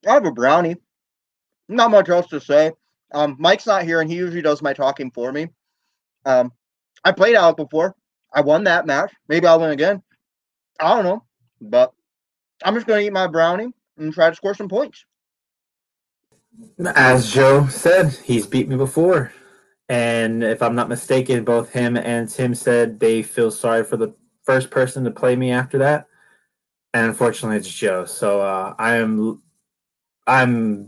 I have a brownie. Not much else to say. Mike's not here, and he usually does my talking for me. I played Alec before. I won that match. Maybe I'll win again. I don't know. But I'm just going to eat my brownie and try to score some points. As Joe said, he's beat me before. And if I'm not mistaken, both him and Tim said they feel sorry for the first person to play me after that. And unfortunately, it's Joe. So I'm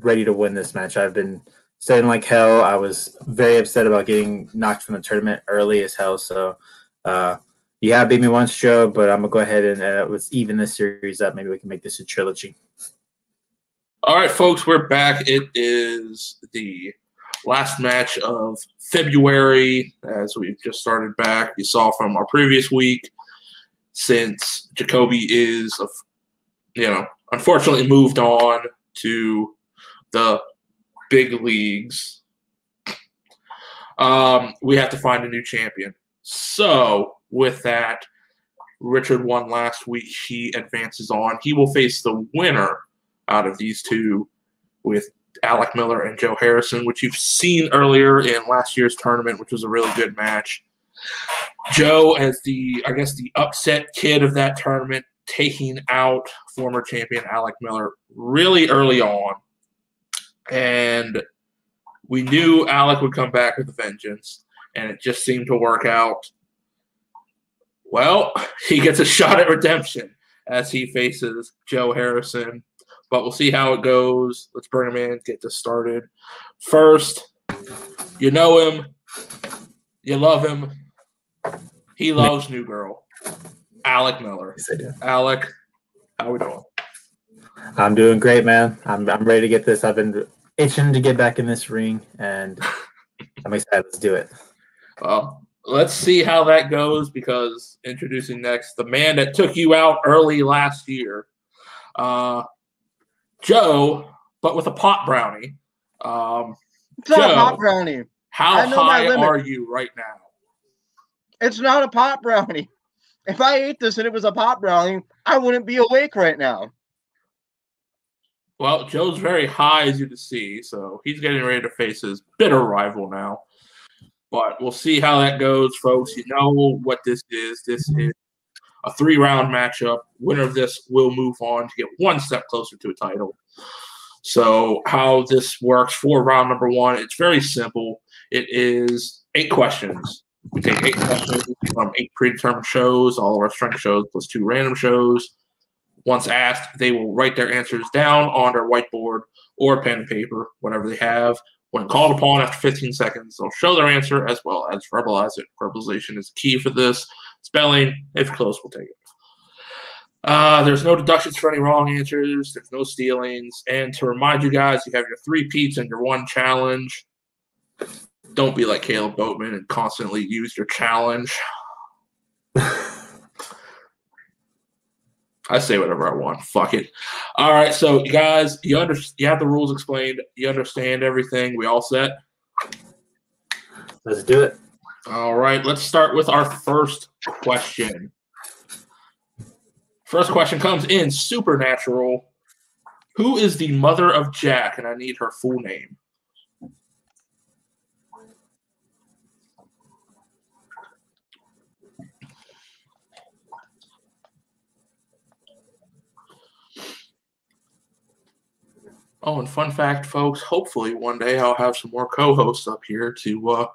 ready to win this match. I've been studying like hell. I was very upset about getting knocked from the tournament early as hell. So you have beat me once, Joe, but I'm going to go ahead and let's even this series up. Maybe we can make this a trilogy. All right, folks, we're back. It is the last match of February as we've just started back. You saw from our previous week, since Jacoby is, unfortunately moved on to the big leagues, we have to find a new champion. So with that, Richard won last week. He advances on. He will face the winner out of these two with Alec Miller and Joe Harrison, which you've seen earlier in last year's tournament, which was a really good match. Joe as the upset kid of that tournament, taking out former champion Alec Miller really early on. And we knew Alec would come back with a vengeance, and it just seemed to work out. Well, he gets a shot at redemption as he faces Joe Harrison. But we'll see how it goes. Let's bring him in, get this started. First, you know him. You love him. He loves New Girl. Alec Miller. Yes, I do. Alec, how we doing? I'm doing great, man. I'm ready to get this. I've been itching to get back in this ring, and I'm excited. Let's do it. Well, let's see how that goes, because introducing next, the man that took you out early last year, Joe, but with a pot brownie. It's not a pot brownie. How high are you right now? It's not a pot brownie. If I ate this and it was a pot brownie, I wouldn't be awake right now. Well, Joe's very high, as you can see, so he's getting ready to face his bitter rival now. But we'll see how that goes, folks. You know what this is. This is a 3-round matchup. Winner of this will move on to get one step closer to a title. So how this works for round number 1, it's very simple. It is 8 questions. We take 8 questions from 8 predetermined shows, all of our strength shows, plus 2 random shows. Once asked, they will write their answers down on their whiteboard or pen and paper, whatever they have. When called upon after 15 seconds, they'll show their answer as well as verbalize it. Verbalization is key for this. Spelling, if close, we'll take it. There's no deductions for any wrong answers. There's no stealings. And to remind you guys, you have your 3 peats and your 1 challenge. Don't be like Kaleb Boatman and constantly use your challenge. I say whatever I want. Fuck it. All right, so you guys, you have the rules explained. You understand everything. We all set? Let's do it. All right, let's start with our first question. First question comes in Supernatural. Who is the mother of Jack? And I need her full name. Oh, and fun fact, folks, hopefully one day I'll have some more co-hosts up here to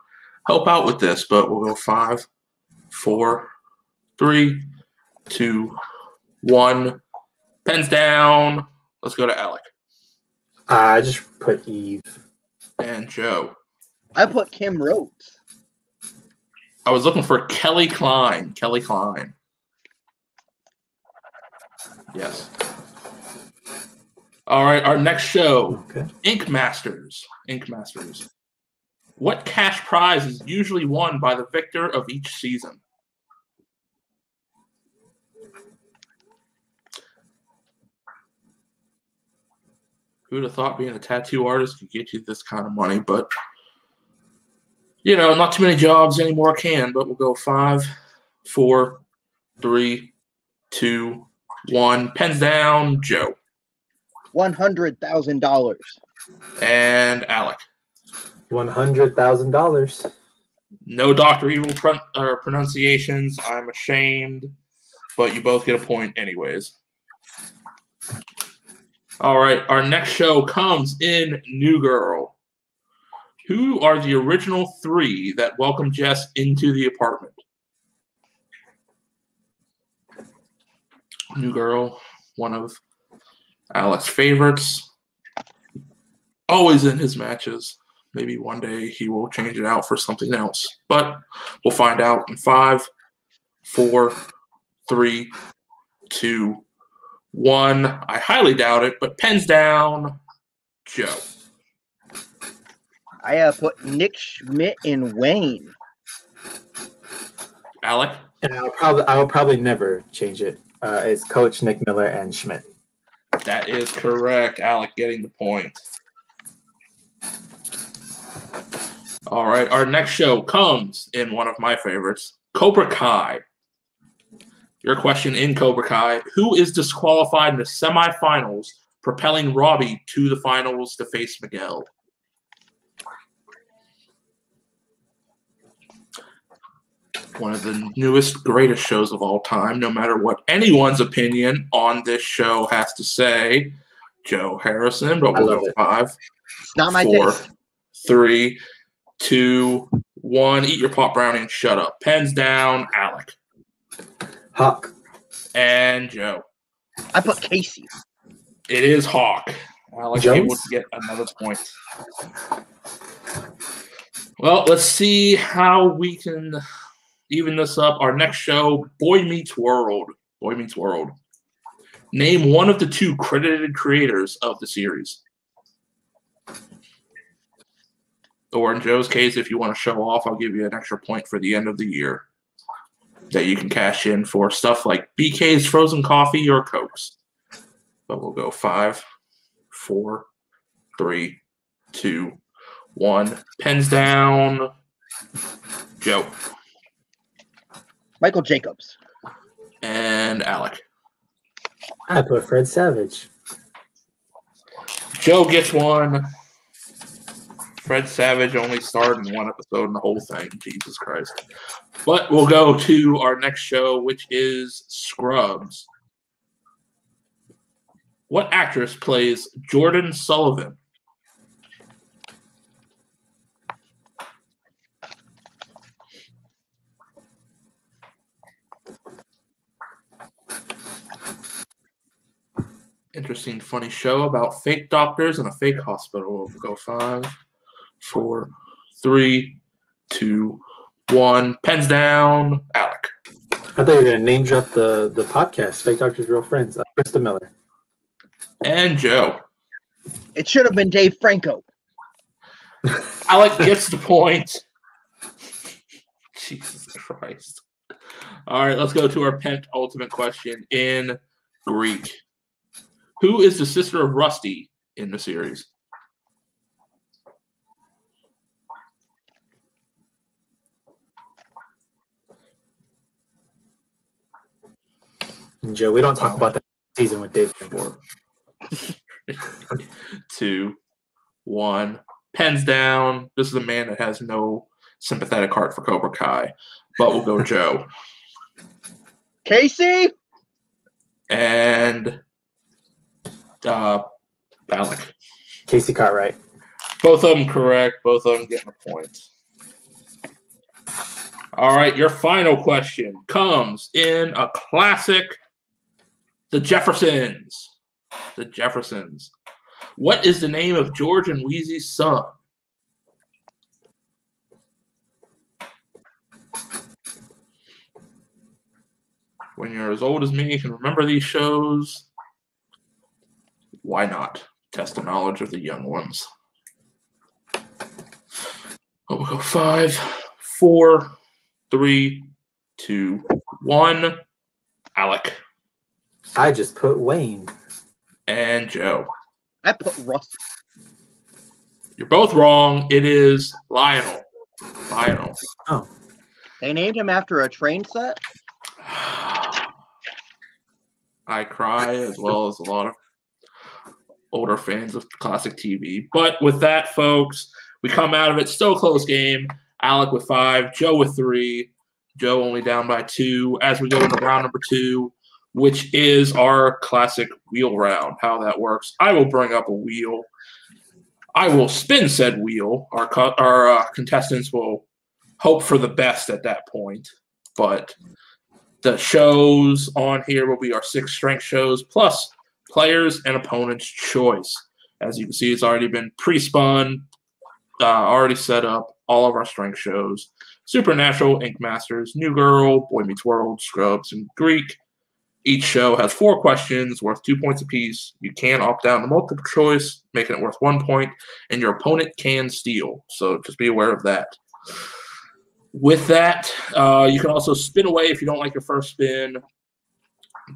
help out with this. But we'll go 5, 4, 3, 2, 1. Pens down. Let's go to Alec. I just put Eve. And Joe. I put Kim Rhodes. I was looking for Kelly Klein. Kelly Klein. Yes. All right, our next show, okay. Ink Masters. Ink Masters. What cash prize is usually won by the victor of each season? Who would have thought being a tattoo artist could get you this kind of money? But, you know, not too many jobs anymore can. But we'll go 5, 4, 3, 2, 1. Pens down, Joe. $100,000. And Alec. $100,000. No Dr. Evil pronunciations. I'm ashamed, but you both get a point anyways. All right, our next show comes in New Girl. Who are the original three that welcomed Jess into the apartment? New Girl, one of Alec's favorites. Always in his matches. Maybe one day he will change it out for something else. But we'll find out in 5, 4, 3, 2, 1. I highly doubt it, but pens down, Joe. I put Nick Schmidt and Wayne. Alec? And I will probably never change it. It's Coach Nick Miller and Schmidt. That is correct. Alec getting the point. All right, our next show comes in one of my favorites, Cobra Kai. Your question in Cobra Kai, who is disqualified in the semifinals, propelling Robbie to the finals to face Miguel? One of the newest, greatest shows of all time, no matter what anyone's opinion on this show has to say. Joe Harrison, but we'll go 5, It's not my 4, taste. 3, 2, 1. Eat your pop brownie and shut up. Pens down, Alec. Hawk. And Joe. I put Casey. It is Hawk. Alec Jones? able to get another point. Well, let's see how we can even this up. Our next show, Boy Meets World. Boy Meets World. Name one of the 2 credited creators of the series. Or in Joe's case, if you want to show off, I'll give you an extra point for the end of the year that you can cash in for stuff like BK's Frozen Coffee or Cokes. But we'll go 5, 4, 3, 2, 1. Pens down. Joe. Michael Jacobs. And Alec. I put Fred Savage. Joe gets one. Fred Savage only starred in one episode in the whole thing. Jesus Christ. But we'll go to our next show, which is Scrubs. What actress plays Jordan Sullivan? Interesting, funny show about fake doctors in a fake hospital. We'll go 5, 4, 3, 2, 1. Pens down. Alec. I thought you were going to name drop the podcast, Fake Doctors, Real Friends. Krista Miller. And Joe. It should have been Dave Franco. Alec gets the point. Jesus Christ. All right, let's go to our penultimate question in Greek. Who is the sister of Rusty in the series? Joe, we don't talk about that season with Dave. 4, 2, 1. Pens down. This is a man that has no sympathetic heart for Cobra Kai. But we'll go Joe. Casey? And Alec. Casey Cartwright. Both of them correct. Both of them getting a point. All right, your final question comes in a classic. The Jeffersons. The Jeffersons. What is the name of George and Weezy's son? When you're as old as me, you can remember these shows. Why not? Test the knowledge of the young ones. We'll go 5, 4, 3, 2, 1. Alec. I just put Wayne. And Joe. I put Russ. You're both wrong. It is Lionel. Lionel. Oh. They named him after a train set? I cry as well as a lot of older fans of classic TV. But with that, folks, we come out of it. Still a close game. Alec with 5, Joe with 3. Joe only down by 2 as we go into round number 2, which is our classic wheel round. How that works, I will bring up a wheel. I will spin said wheel. Our contestants will hope for the best at that point. But the shows on here will be our 6 strength shows plus players and opponent's choice. As you can see, it's already been pre-spun, already set up, all of our strength shows. Supernatural, Ink Masters, New Girl, Boy Meets World, Scrubs, and Greek. Each show has 4 questions worth 2 points apiece. You can opt down to multiple choice, making it worth 1 point, and your opponent can steal. So just be aware of that. With that, you can also spin away if you don't like your first spin.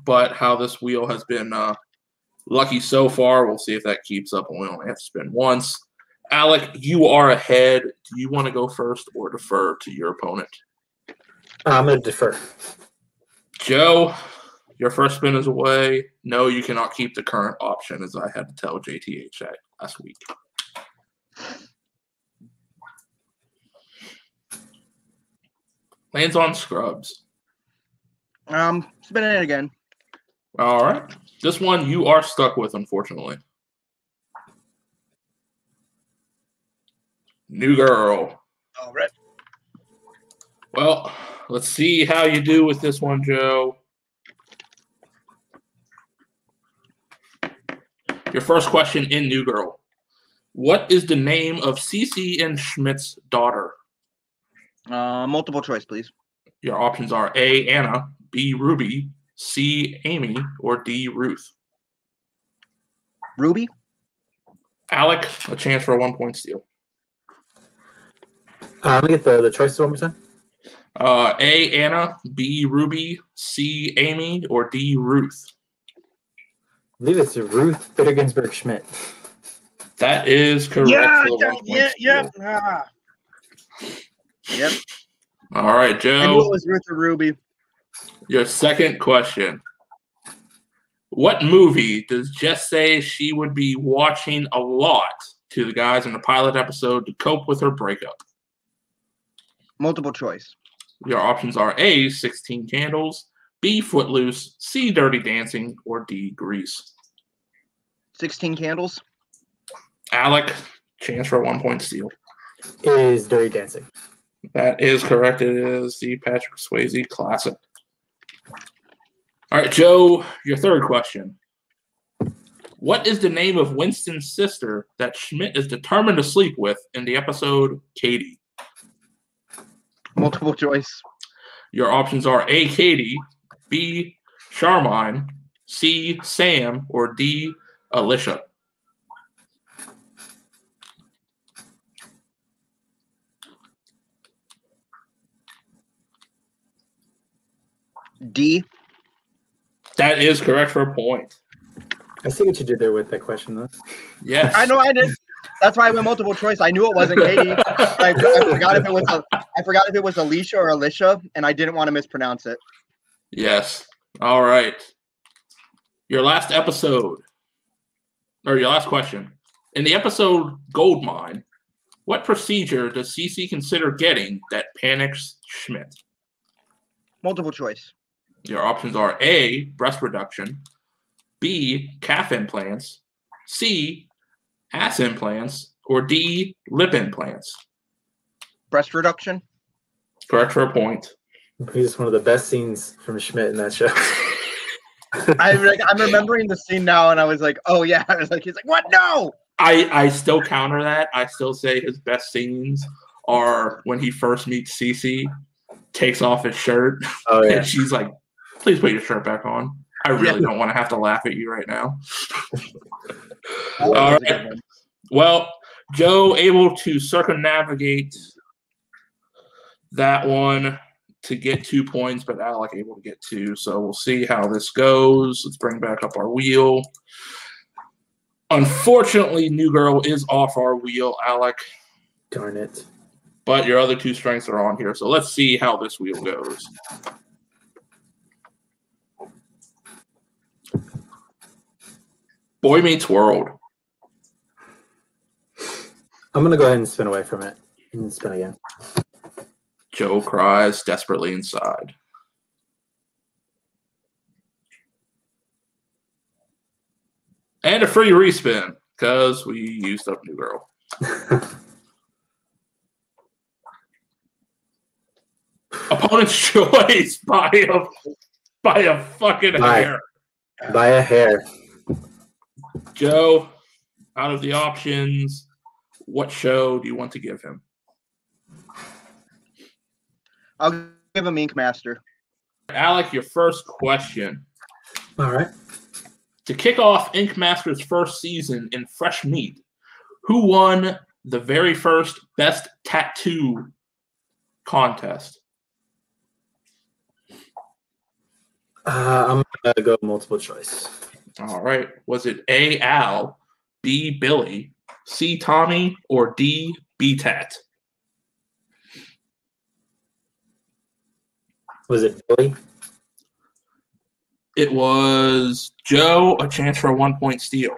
But how this wheel has been lucky so far, we'll see if that keeps up, and we only have to spin once. Alec, you are ahead. Do you want to go first or defer to your opponent? I'm going to defer. Joe, your first spin is away. No, you cannot keep the current option, as I had to tell JTH that last week. Lands on Scrubs. Spinning it again. All right. This one you are stuck with, unfortunately. New Girl. All right. Well, let's see how you do with this one, Joe. Your first question in New Girl. What is the name of Cece and Schmidt's daughter? Multiple choice, please. Your options are A, Anna, B, Ruby, C, Amy, or D, Ruth. Ruby? Alec, a chance for a 1-point steal. Let me get the choices one more time. A, Anna, B, Ruby, C, Amy, or D, Ruth. I believe it's Ruth Bader Ginsburg Schmidt. That is correct. Yep. All right, Joe. I knew it was Ruth or Ruby. Your second question. What movie does Jess say she would be watching a lot to the guys in the pilot episode to cope with her breakup? Multiple choice. Your options are A, 16 Candles, B, Footloose, C, Dirty Dancing, or D, Grease. 16 Candles. Alec, chance for a 1-point steal. Is Dirty Dancing. That is correct. It is the Patrick Swayze classic. All right, Joe, your third question. What is the name of Winston's sister that Schmidt is determined to sleep with in the episode Katie? Multiple choice. Your options are A, Katie, B, Charmine, C, Sam, or D, Alicia. D. That is correct for a point. I see what you did there with that question, though. Yes. I know I did. That's why I went multiple choice. I knew it wasn't Katie. I forgot if it was Alicia or Alicia, and I didn't want to mispronounce it. Yes. All right. Your last episode, or your last question. In the episode Goldmine, what procedure does Cece consider getting that panics Schmidt? Multiple choice. Your options are A, breast reduction, B, calf implants, C, ass implants, or D, lip implants. Breast reduction. Correct for a point. He's one of the best scenes from Schmidt in that show. I'm remembering the scene now, and I was like, "Oh yeah!" I was like, "He's like, what? No!" I still counter that. I still say his best scenes are when he first meets Cece, takes off his shirt, and she's like, "Please put your shirt back on." I really don't want to have to laugh at you right now. All right. Well, Joe able to circumnavigate that one to get 2 points, but Alec able to get 2. So we'll see how this goes. Let's bring back up our wheel. Unfortunately, New Girl is off our wheel, Alec. Darn it. But your other 2 strengths are on here. So let's see how this wheel goes. Boy Meets World. I'm going to go ahead and spin away from it and spin again. Joe cries desperately inside. And a free respin because we used up New Girl. Opponent's choice by a fucking hair. By a hair. Joe, out of the options, what show do you want to give him? I'll give him Ink Master. Alec, your first question. All right. To kick off Ink Master's first season in Fresh Meat, who won the very first Best Tattoo contest? I'm going to go multiple choice. All right. Was it A, Al, B, Billy, C, Tommy, or D, B-Tat? Was it Billy? It was Joe, a chance for a 1-point steal.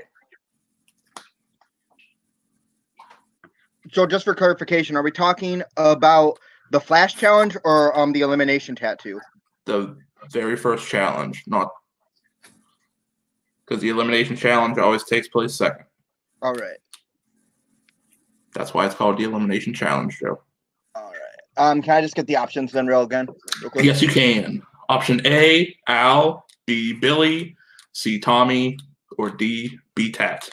So just for clarification, are we talking about the Flash Challenge or the Elimination Tattoo? The very first challenge, not because the Elimination Challenge always takes place second. All right. That's why it's called the Elimination Challenge, Joe. All right. Can I just get the options then real quick? Yes, you can. Option A, Al, B, Billy, C, Tommy, or D, B-Tat.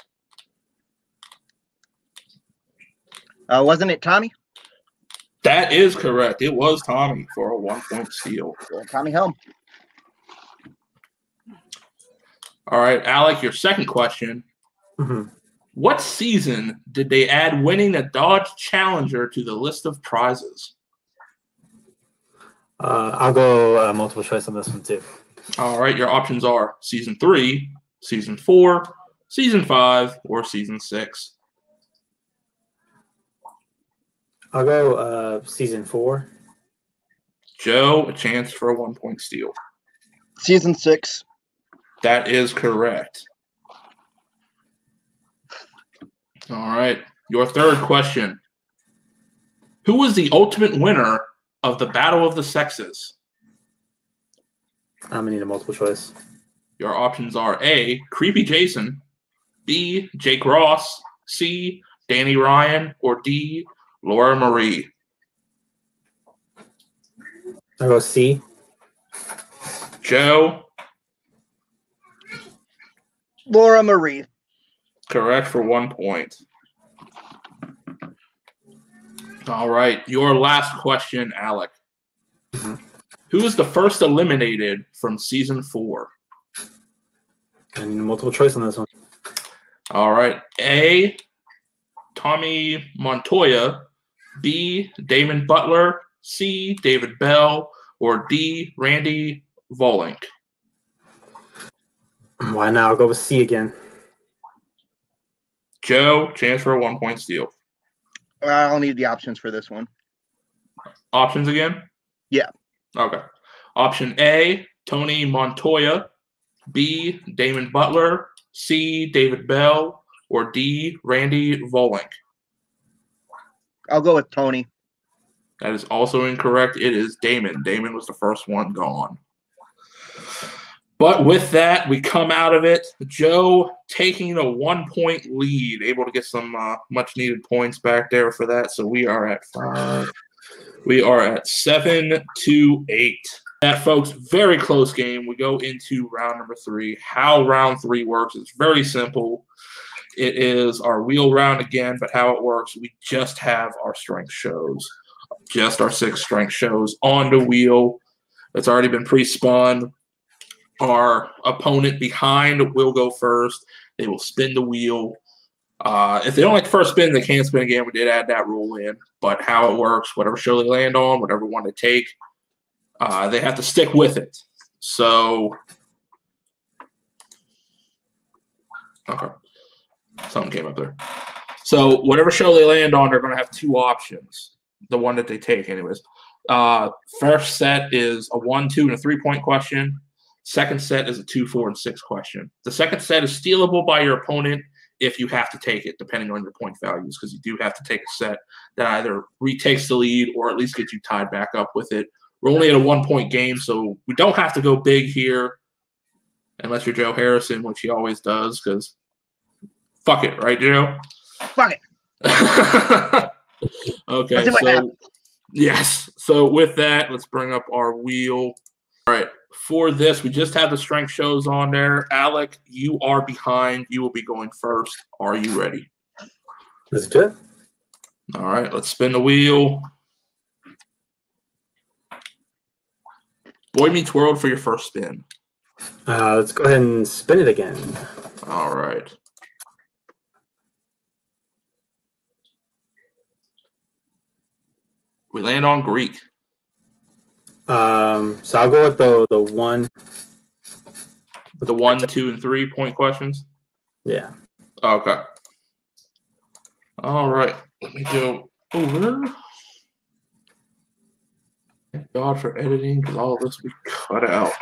Wasn't it Tommy? That is correct. It was Tommy for a 1-point steal. Tommy Helm. All right, Alec, your second question. Mm-hmm. What season did they add winning a Dodge Challenger to the list of prizes? I'll go multiple choice on this one, too. All right, your options are Season 3, Season 4, Season 5, or Season 6. I'll go Season 4. Joe, a chance for a 1-point steal. Season 6. That is correct. All right, your third question. Who was the ultimate winner of the Battle of the Sexes? I'm going to need a multiple choice. Your options are A, Creepy Jason, B, Jake Ross, C, Danny Ryan, or D, Laura Marie. I'll go C. Joe? Laura Marie. Correct for 1 point. All right, your last question, Alec. Mm-hmm. Who was the first eliminated from Season 4? I need a multiple choice on this one. All right. A, Tommy Montoya. B, Damon Butler. C, David Bell. Or D, Randy Volink. Why not? I'll go with C again. Joe, chance for a 1-point steal. I'll need the options for this one. Options again? Yeah. Okay. Option A, Tony Montoya. B, Damon Butler. C, David Bell. Or D, Randy Volink. I'll go with Tony. That is also incorrect. It is Damon. Damon was the first one gone. But with that, we come out of it. Joe taking a 1-point lead, able to get some much-needed points back there for that. So we are at 5. We are at 7-8. That, folks, very close game. We go into round number 3. How round 3 works is very simple. It is our wheel round again, but how it works, we just have our strength shows. Just our 6 strength shows on the wheel. It's already been pre-spun. Our opponent behind will go first. They will spin the wheel. If they don't like the first spin, they can't spin again. We did add that rule in. But how it works, whatever show they land on, whatever one they take, they have to stick with it. So, okay. Something came up there. So whatever show they land on, they're going to have 2 options. The one that they take, anyways. First set is a 1, 2, and a 3-point question. Second set is a 2, 4, and 6 question. The second set is stealable by your opponent if you have to take it, depending on your point values, because you do have to take a set that either retakes the lead or at least gets you tied back up with it. We're only at a 1-point game, so we don't have to go big here, unless you're Joe Harrison, which he always does, because fuck it, right, Joe? Fuck it. Okay, so yes. So with that, let's bring up our wheel. All right, for this, we just have the strength shows on there. Alec, you are behind. You will be going first. Are you ready? Let's do it. All right, let's spin the wheel. Boy Meets World for your first spin. Let's go ahead and spin it again. All right. We land on Greek. So I'll go with the one. The 1, 2, and 3 point questions? Yeah. Okay. All right. Let me go over. Thank God for editing, because all of this will be cut out.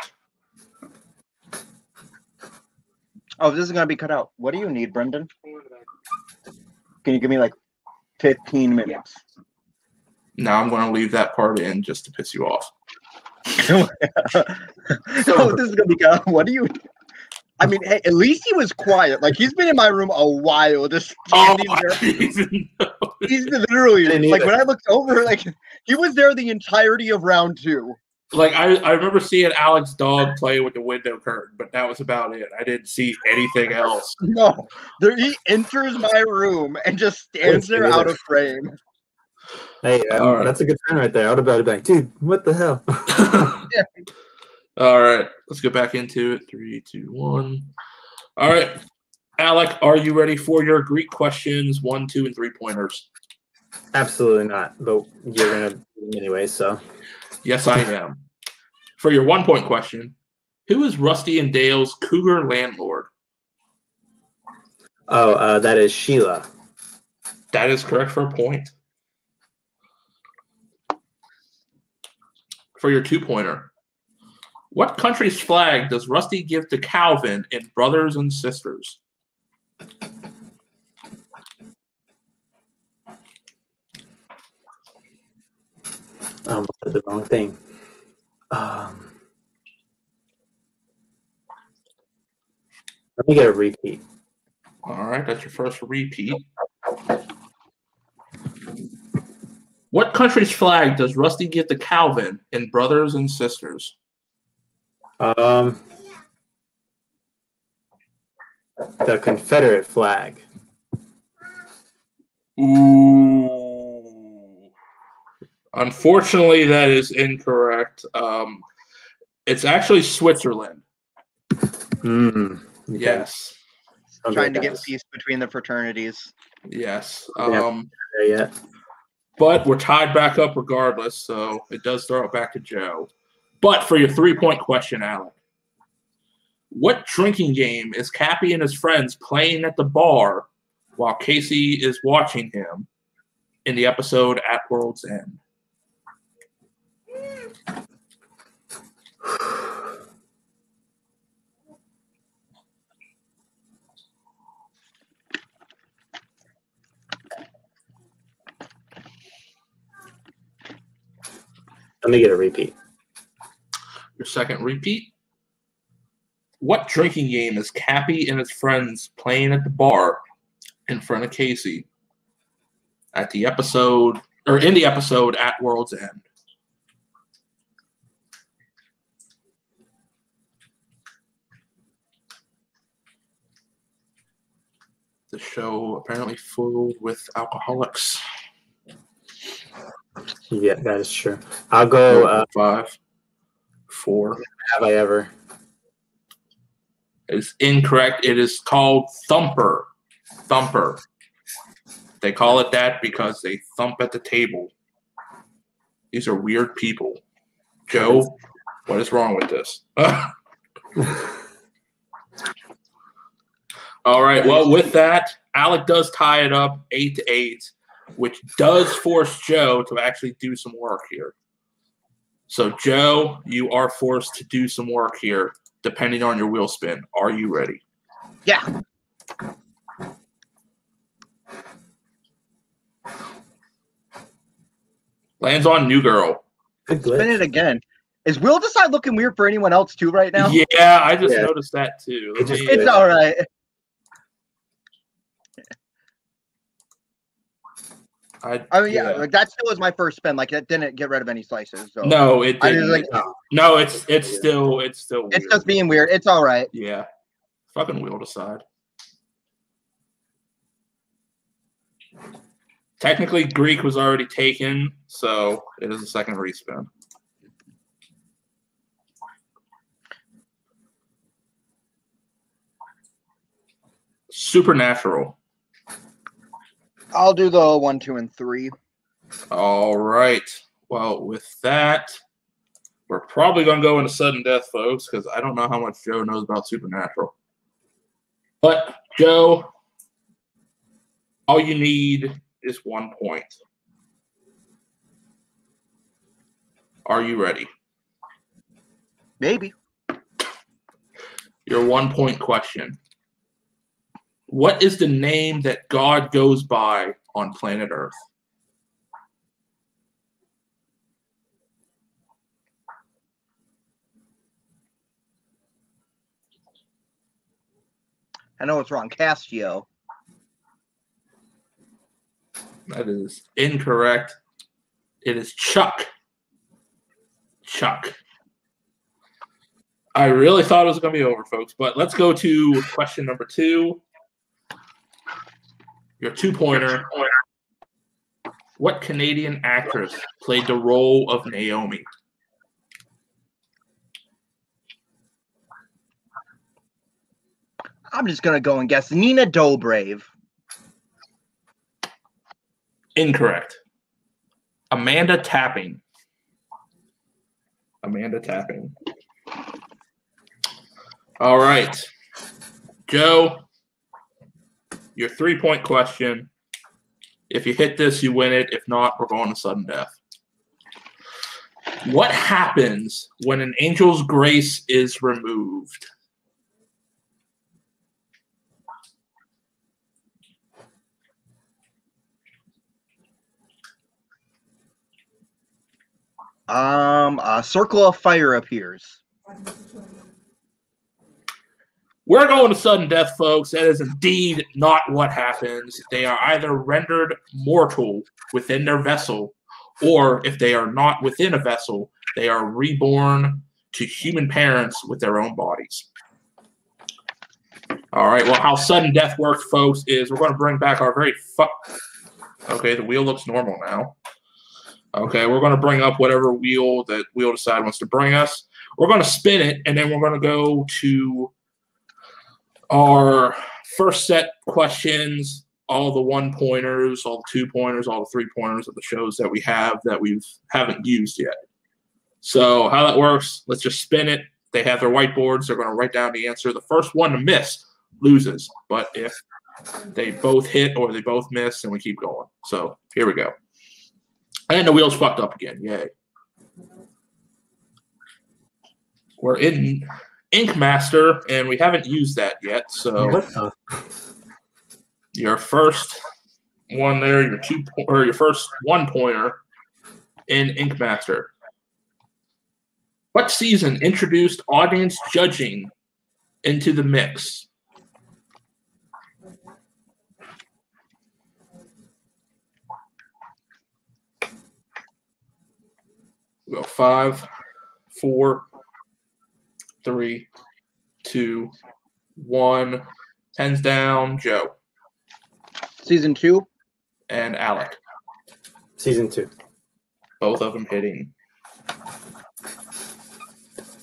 Oh, this is going to be cut out. What do you need, Brendan? Can you give me like 15 minutes? Now I'm going to leave that part in just to piss you off. Oh, this is going to be cut out. What do you... I mean, hey, at least he was quiet. Like, he's been in my room a while. Just standing there. He's literally, like, when I looked over, like, he was there the entirety of round 2. Like, I remember seeing Alec's dog play with the window curtain, but that was about it. I didn't see anything else. No, he enters my room and just stands there out of frame. Hey, that's a good friend right there. I would have been like, dude, what the hell? Yeah. All right, let's get back into it. 3, 2, 1. All right, Alec, are you ready for your Greek questions? 1, 2, and 3 pointers. Absolutely not. But you're gonna anyway. So yes, I am. For your 1-point question, who is Rusty and Dale's cougar landlord? Oh, that is Sheila. That is correct for a point. For your 2-pointer, what country's flag does Rusty give to Calvin in Brothers and Sisters? I said the wrong thing. Let me get a repeat. All right, that's your first repeat. What country's flag does Rusty give to Calvin in Brothers and Sisters? The Confederate flag. Ooh. Unfortunately, that is incorrect. It's actually Switzerland. Okay. Yes. Trying to get peace between the fraternities. Yes. Yeah. But we're tied back up regardless, so it does throw it back to Joe. But for your 3-point question, Alec, what drinking game is Cappy and his friends playing at the bar while Casey is watching him in the episode At World's End? Let me get a repeat. Your second repeat. What drinking game is Cappy and his friends playing at the bar in front of Casey at the episode, or in the episode At World's End? The show apparently filled with alcoholics. Yeah, that is true. I'll go 5, 4. Have I ever? It's incorrect. It is called Thumper. Thumper. They call it that because they thump at the table. These are weird people. Joe, what is wrong with this? All right. Well, with that, Alec does tie it up 8-8, which does force Joe to actually do some work here. So, Joe, you are forced to do some work here, depending on your wheel spin. Are you ready? Yeah. Lands on New Girl. Good Spin it glitch. again. Is Will Decide looking weird for anyone else too right now? Yeah, I just Yeah. noticed that too. It just- It's all right. I mean, yeah, like, that still was my first spin. Like, it didn't get rid of any slices. So No, it I didn't. was like, No, it's still weird. it's just being weird. It's all right. Yeah. Fucking Wheel Decide. Technically, Greek was already taken, so it is a second respin. Supernatural. I'll do the 1, 2, and 3. All right. Well, with that, we're probably going to go into sudden death, folks, because I don't know how much Joe knows about Supernatural. But, Joe, all you need is 1 point. Are you ready? Maybe. Your 1 point question. What is the name that God goes by on planet Earth? I know it's wrong. Castio. That is incorrect. It is Chuck. Chuck. I really thought it was going to be over, folks, but let's go to question number 2. Your 2-pointer. What Canadian actress played the role of Naomi? I'm just going to go and guess Nina Dobrev. Incorrect. Amanda Tapping. Amanda Tapping. All right. Joe, your 3-point question. If you hit this, you win it. If not, we're going to sudden death. What happens when an angel's grace is removed? A circle of fire appears. We're going to sudden death, folks. That is indeed not what happens. They are either rendered mortal within their vessel, or if they are not within a vessel, they are reborn to human parents with their own bodies. All right, well, how sudden death works, folks, is we're going to bring back our very Okay, the wheel looks normal now. Okay, we're going to bring up whatever wheel that Wheel Decide wants to bring us. We're going to spin it, and then we're going to go to our first set questions, all the 1-pointers, all the 2-pointers, all the 3-pointers of the shows that we have that we haven't used yet. So how that works, let's just spin it. They have their whiteboards. They're going to write down the answer. The first one to miss loses. But if they both hit or they both miss, then we keep going. So here we go. And the wheel's fucked up again. Yay. We're in Ink Master, and we haven't used that yet. So your first one there, your first 1-pointer in Ink Master. What season introduced audience judging into the mix? We'll go 5, 4, 3, 2, 1. 10's down. Joe. Season 2. And Alec. Season 2. Both of them hitting.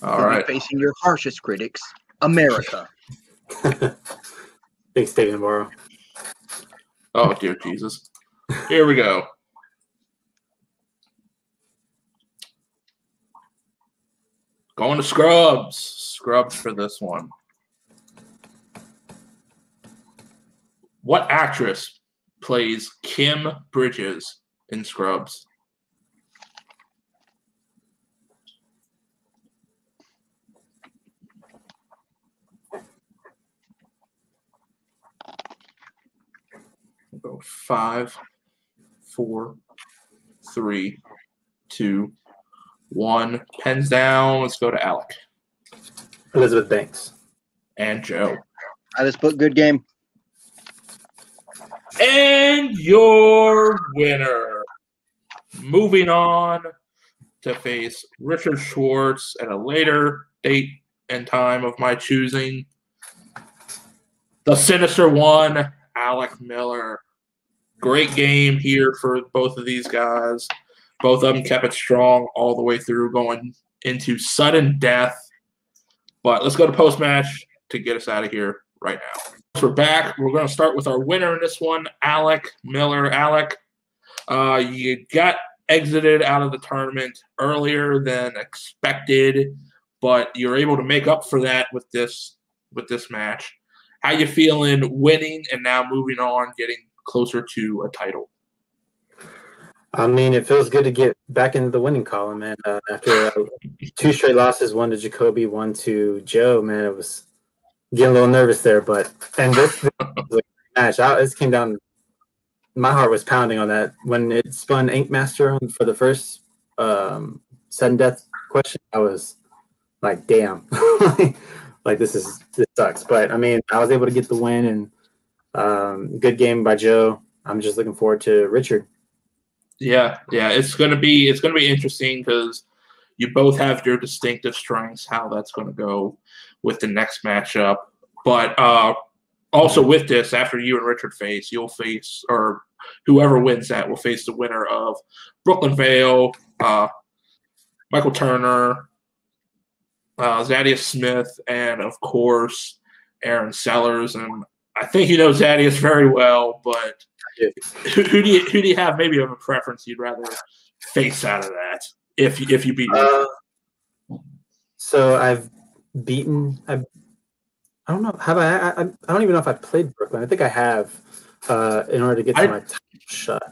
All right. Facing your harshest critics, America. Big statement, tomorrow. Oh, dear Jesus. Here we go. Going to Scrubs. Scrubs for this one. What actress plays Kim Bridges in Scrubs? We'll go 5, 4, 3, 2, 1. Pens down. Let's go to Alec. Elizabeth Banks. And Joe. I just put good game. And your winner. Moving on to face Richard Schwartz at a later date and time of my choosing. The Sinister One, Alec Miller. Great game here for both of these guys. Both of them kept it strong all the way through, going into sudden death. But let's go to post-match to get us out of here right now. So we're back. We're going to start with our winner in this one, Alec Miller. Alec, you got exited out of the tournament earlier than expected, but you're able to make up for that with this match. How you feeling winning and now moving on, getting closer to a title? I mean, it feels good to get back into the winning column, man. After 2 straight losses, 1 to Jacoby, 1 to Joe, man, it was getting a little nervous there. And this was a great match. This came down. My heart was pounding on that when it spun Ink Master on for the first sudden death question. I was like, damn, like this sucks. But I mean, I was able to get the win, and good game by Joe. I'm just looking forward to Richard. Yeah, it's gonna be interesting because you both have your distinctive strengths. How that's gonna go with the next matchup, but also with this, after you and Richard face, you'll face, or whoever wins that will face the winner of Brooklyn Vail, Michael Turner, Zadius Smith, and of course Aaron Sellers. And I think you know Zadius very well, but who do you have maybe of a preference you'd rather face out of that if you beat me? So I've beaten. I don't know. Have I don't even know if I've played Brooklyn. I think I have in order to get to my title shot.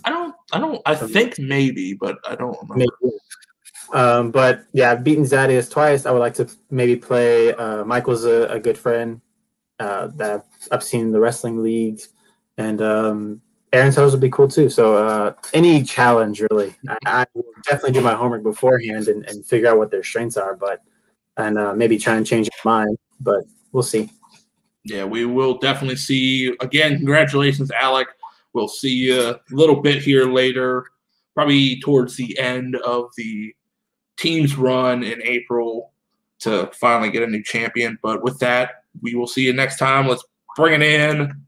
I think maybe, but I don't remember. Maybe. But yeah, I've beaten Zadius twice. I would like to maybe play. Michael's a good friend that I've seen in the wrestling leagues, and Aaron Sellers would be cool too. So any challenge really. I will definitely do my homework beforehand and figure out what their strengths are, and maybe try and change my mind. But we'll see. Yeah, we will definitely see. Again, congratulations, Alec. We'll see you a little bit here later, probably towards the end of the team's run in April to finally get a new champion. But with that, we will see you next time. Let's bring it in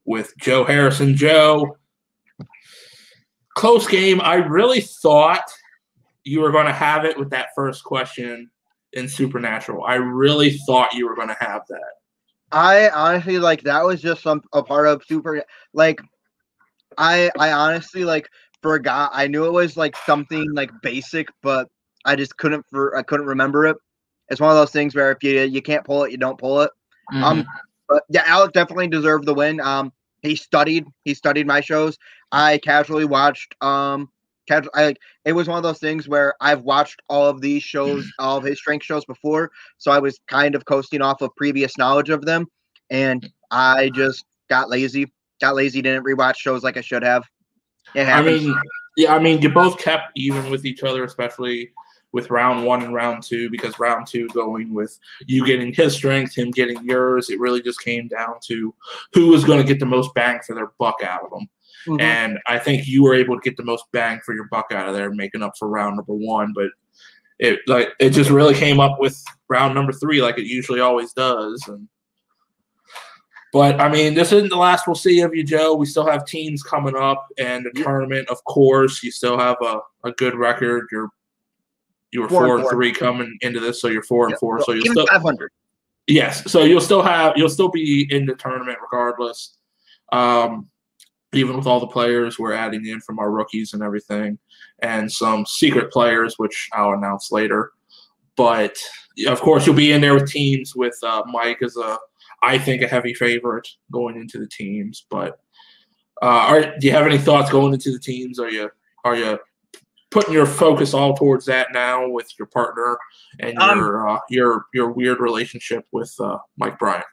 with Joe Harrison. Joe, close game. I really thought you were going to have it with that first question in Supernatural. I really thought you were going to have that. I honestly that was just a part of Super. I honestly forgot. I knew it was something basic, but I just couldn't remember it. It's one of those things where if you can't pull it, you don't pull it. Mm-hmm. But yeah, Alec definitely deserved the win. He studied my shows. I casually watched it was one of those things where I've watched all of these shows, all of his strength shows before, so I was kind of coasting off of previous knowledge of them, and I just got lazy. Didn't rewatch shows like I should have. It happens. I mean, you both kept even with each other, especially with round 1 and round 2, because round 2 going with you getting his strength, him getting yours, it really just came down to who was going to get the most bang for their buck out of them. Mm-hmm. And I think you were able to get the most bang for your buck out of there, making up for round number 1. But it just really came up with round number 3, like it usually always does. But I mean, this isn't the last we'll see of you, Joe. We still have teams coming up, and the tournament, of course. You still have a good record. You were 4-3 coming into this, so you're 4-4. So you're still 500. Yes, so you'll still be in the tournament regardless. Even with all the players we're adding in from our rookies and everything, and some secret players, which I'll announce later. But of course, you'll be in there with teams with Mike as I think a heavy favorite going into the teams. But do you have any thoughts going into the teams? Are you putting your focus all towards that now with your partner and your weird relationship with Mike Bryant?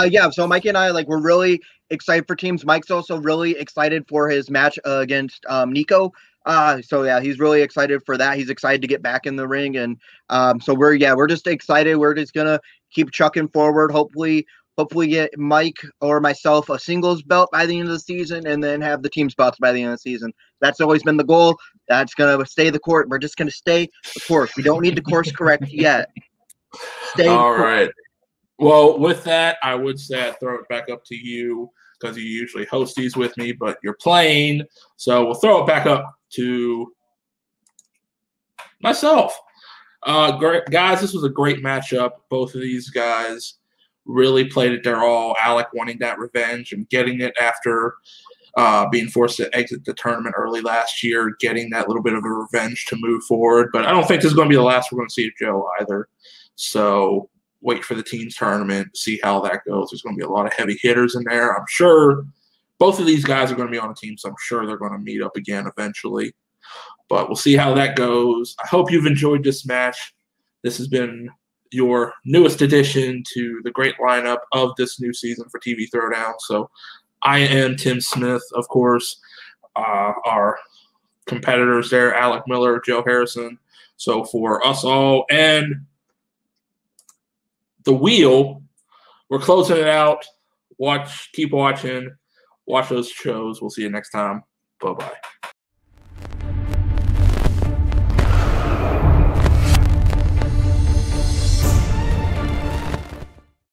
Yeah, so Mike and I we're really excited for teams. Mike's also really excited for his match against Nico. So yeah, he's really excited for that. He's excited to get back in the ring, and so we're just excited. We're just gonna keep chucking forward. Hopefully get Mike or myself a singles belt by the end of the season, and then have the team spots by the end of the season. That's always been the goal. That's gonna stay the course. We're just gonna stay the course. We don't need to course correct yet. Stay. All right. Well, with that, I would say I'd throw it back up to you because you usually host these with me, but you're playing. So we'll throw it back up to myself. Great, guys, this was a great matchup. Both of these guys really played it their all. Alec wanting that revenge and getting it after being forced to exit the tournament early last year, getting that little bit of a revenge to move forward. But I don't think this is going to be the last we're going to see of Joe either. So wait for the teams tournament, see how that goes. There's going to be a lot of heavy hitters in there. I'm sure both of these guys are going to be on a team, so I'm sure they're going to meet up again eventually. But we'll see how that goes. I hope you've enjoyed this match. This has been your newest addition to the great lineup of this new season for TV Throwdown. So I am Tim Smith, of course. Our competitors there, Alec Miller, Joe Harrison. So for us all and the wheel, we're closing it out. Keep watching. Watch those shows. We'll see you next time. Bye-bye.